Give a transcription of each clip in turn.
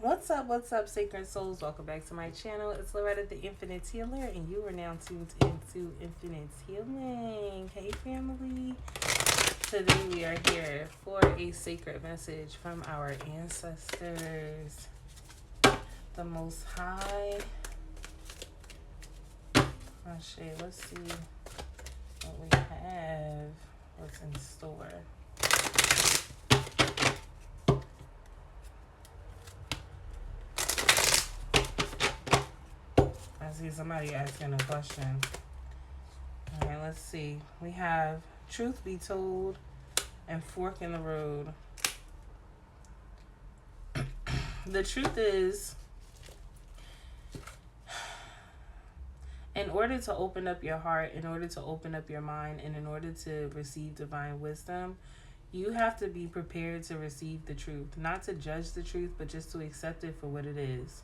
What's up, Sacred Souls? Welcome back to my channel. It's Loretta the Infinite Healer, and you are now tuned into Infinite Healing. Hey, family. Today we are here for a sacred message from our ancestors, the Most High. Let's see what we have, what's in store. I see somebody asking a question. All right, let's see. We have truth be told and fork in the road. The truth is, in order to open up your heart, in order to open up your mind, and in order to receive divine wisdom, you have to be prepared to receive the truth. Not to judge the truth, but just to accept it for what it is.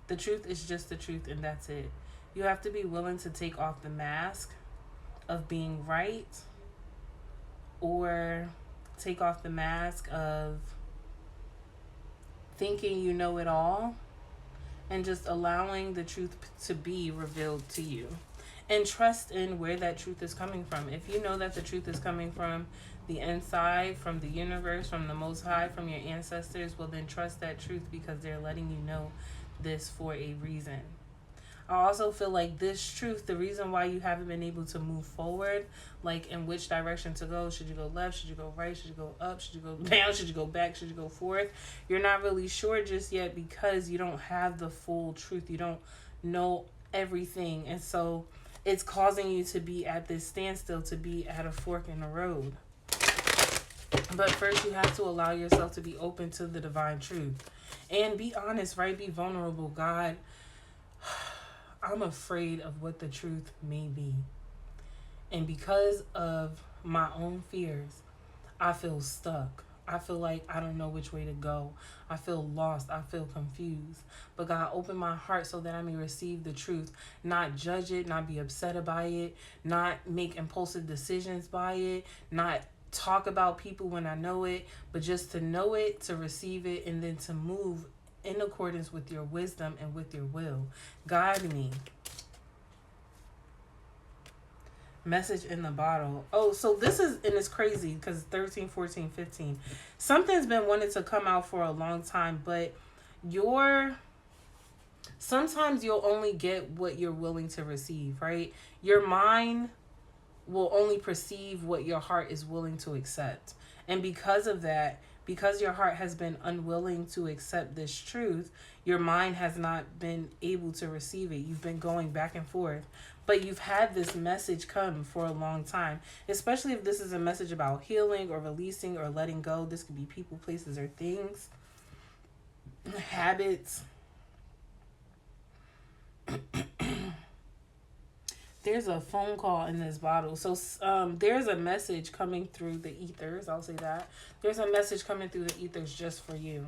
The truth is just the truth, and that's it. You have to be willing to take off the mask of being right, or take off the mask of thinking you know it all, and just allowing the truth to be revealed to you. And trust in where that truth is coming from. If you know that the truth is coming from the inside, from the universe, from the Most High, from your ancestors, well then trust that truth, because they're letting you know this for a reason. I also feel like this truth, the reason why you haven't been able to move forward, like in which direction to go, should you go left, should you go right, should you go up, should you go down, should you go back, should you go forth, you're not really sure just yet, because you don't have the full truth. You don't know everything, and so it's causing you to be at this standstill, to be at a fork in the road. But first you have to allow yourself to be open to the divine truth and be honest, right? Be vulnerable. God, I'm afraid of what the truth may be. And because of my own fears, I feel stuck. I feel like I don't know which way to go. I feel lost. I feel confused. But God, open my heart so that I may receive the truth, not judge it, not be upset by it, not make impulsive decisions by it, not talk about people when I know it, but just to know it, to receive it, and then to move in accordance with your wisdom and with your will. Guide me. Message in the bottle. Oh, so this is, and it's crazy because 13, 14, 15. Something's been wanting to come out for a long time, but sometimes you'll only get what you're willing to receive, right? Your mind will only perceive what your heart is willing to accept. And because of that, because your heart has been unwilling to accept this truth, your mind has not been able to receive it. You've been going back and forth. But you've had this message come for a long time, especially if this is a message about healing or releasing or letting go. This could be people, places, or things, habits. There's a phone call in this bottle. So there's a message coming through the ethers. I'll say that. There's a message coming through the ethers just for you.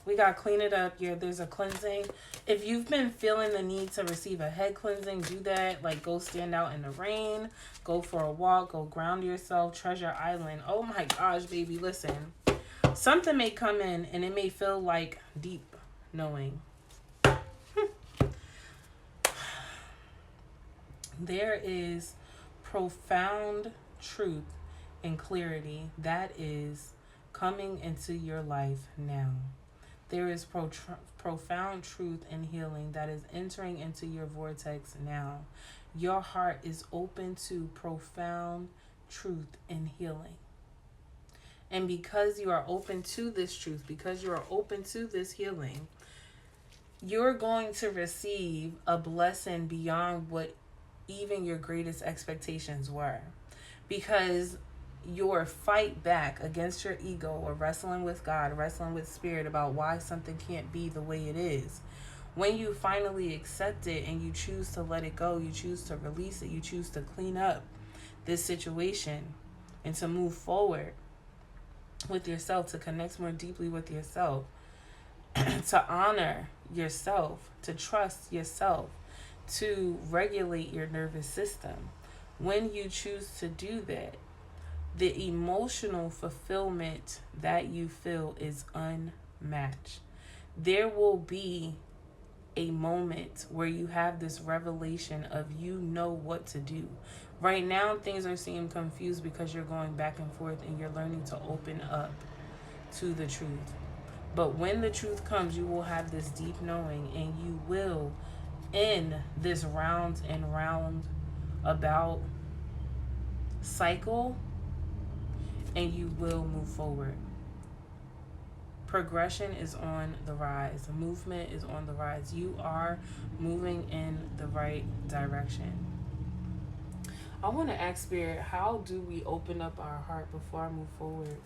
We got clean it up. Yeah, there's a cleansing. If you've been feeling the need to receive a head cleansing, do that. Like, go stand out in the rain. Go for a walk. Go ground yourself. Treasure Island. Oh my gosh, baby. Listen. Something may come in and it may feel like deep knowing. There is profound truth and clarity that is coming into your life now. There is profound truth and healing that is entering into your vortex now. Your heart is open to profound truth and healing. And because you are open to this truth, because you are open to this healing, you're going to receive a blessing beyond what even your greatest expectations were, because your fight back against your ego, or wrestling with God, wrestling with spirit about why something can't be the way it is, when you finally accept it and you choose to let it go, you choose to release it, you choose to clean up this situation and to move forward with yourself, to connect more deeply with yourself, to honor yourself, to trust yourself, to regulate your nervous system. When you choose to do that, the emotional fulfillment that you feel is unmatched. there will be a moment where you have this revelation of you know what to do. Right now, things are seeming confused because you're going back and forth and you're learning to open up to the truth. But when the truth comes, you will have this deep knowing, and you will end this round and round about cycle, and you will move forward. Progression is on the rise. Movement is on the rise. You are moving in the right direction. I want to ask Spirit, how do we open up our heart before I move forward?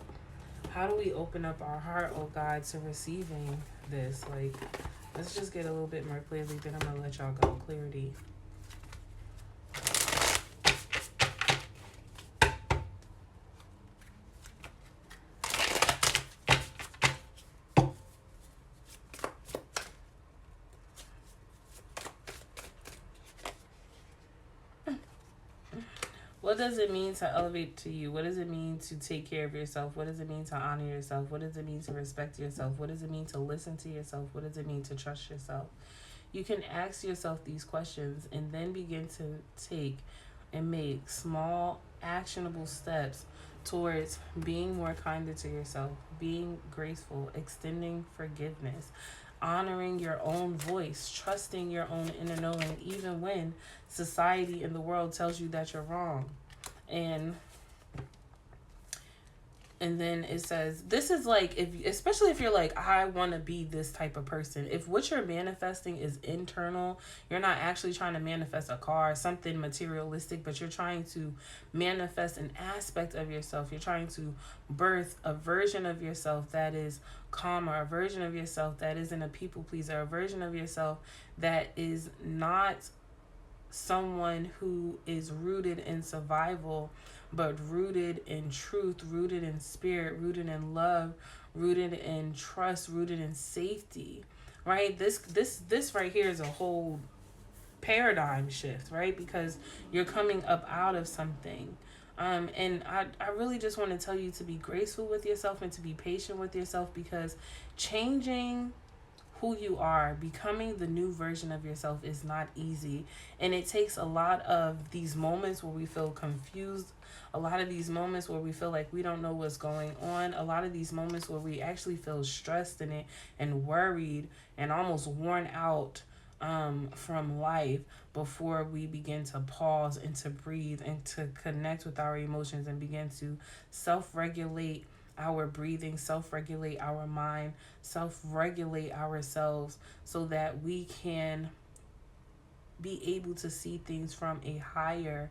How do we open up our heart, oh God, to receiving this? Like, let's just get a little bit more clearly, then I'm going to let y'all go. Clarity. What does it mean to elevate to you? What does it mean to take care of yourself? What does it mean to honor yourself? What does it mean to respect yourself? What does it mean to listen to yourself? What does it mean to trust yourself? You can ask yourself these questions and then begin to take and make small, actionable steps towards being more kinder to yourself, being graceful, extending forgiveness, honoring your own voice, trusting your own inner knowing, even when society and the world tells you that you're wrong. And then it says, this is like, especially if you're like, I want to be this type of person. If what you're manifesting is internal, you're not actually trying to manifest a car, something materialistic, but you're trying to manifest an aspect of yourself. You're trying to birth a version of yourself that is calmer, a version of yourself that isn't a people pleaser, a version of yourself that is not someone who is rooted in survival, but rooted in truth, rooted in spirit, rooted in love, rooted in trust, rooted in safety, right? This right here is a whole paradigm shift, right? Because you're coming up out of something. And I really just want to tell you to be graceful with yourself and to be patient with yourself, because changing who you are, becoming the new version of yourself is not easy. And it takes a lot of these moments where we feel confused, a lot of these moments where we feel like we don't know what's going on, a lot of these moments where we actually feel stressed in it and worried and almost worn out from life, before we begin to pause and to breathe and to connect with our emotions and begin to self-regulate our breathing, self-regulate our mind, self-regulate ourselves, so that we can be able to see things from a higher,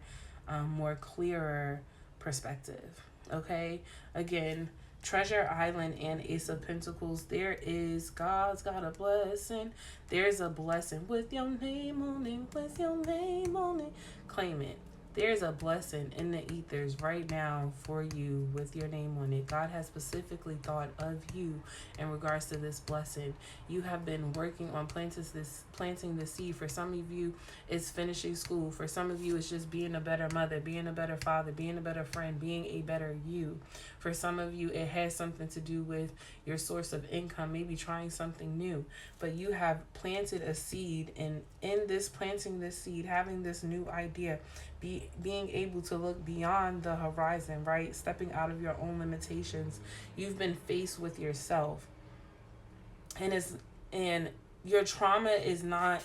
more clearer perspective. Okay? Again, Treasure Island and Ace of Pentacles, God's got a blessing. There's a blessing with your name on it, with your name on it. Claim it. There's a blessing in the ethers right now for you with your name on it. God has specifically thought of you in regards to this blessing. You have been working on planting the seed. For some of you, it's finishing school. For some of you, it's just being a better mother, being a better father, being a better friend, being a better you. For some of you, it has something to do with your source of income, maybe trying something new. But you have planted a seed, and in this planting this seed, having this new idea, being able to look beyond the horizon, right? Stepping out of your own limitations. You've been faced with yourself. And your trauma is not,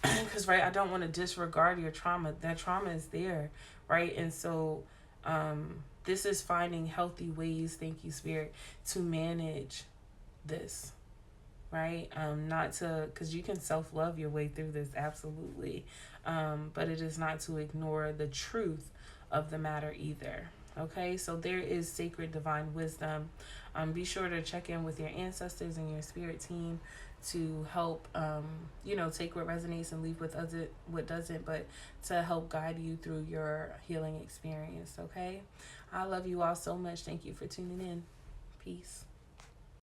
because, right, I don't want to disregard your trauma. That trauma is there, right? And so this is finding healthy ways, thank you, Spirit, to manage this, right? Not to, because you can self-love your way through this, absolutely. But it is not to ignore the truth of the matter either. Okay, so there is sacred divine wisdom. Be sure to check in with your ancestors and your spirit team to help, take what resonates and leave what doesn't, but to help guide you through your healing experience. Okay, I love you all so much. Thank you for tuning in. Peace.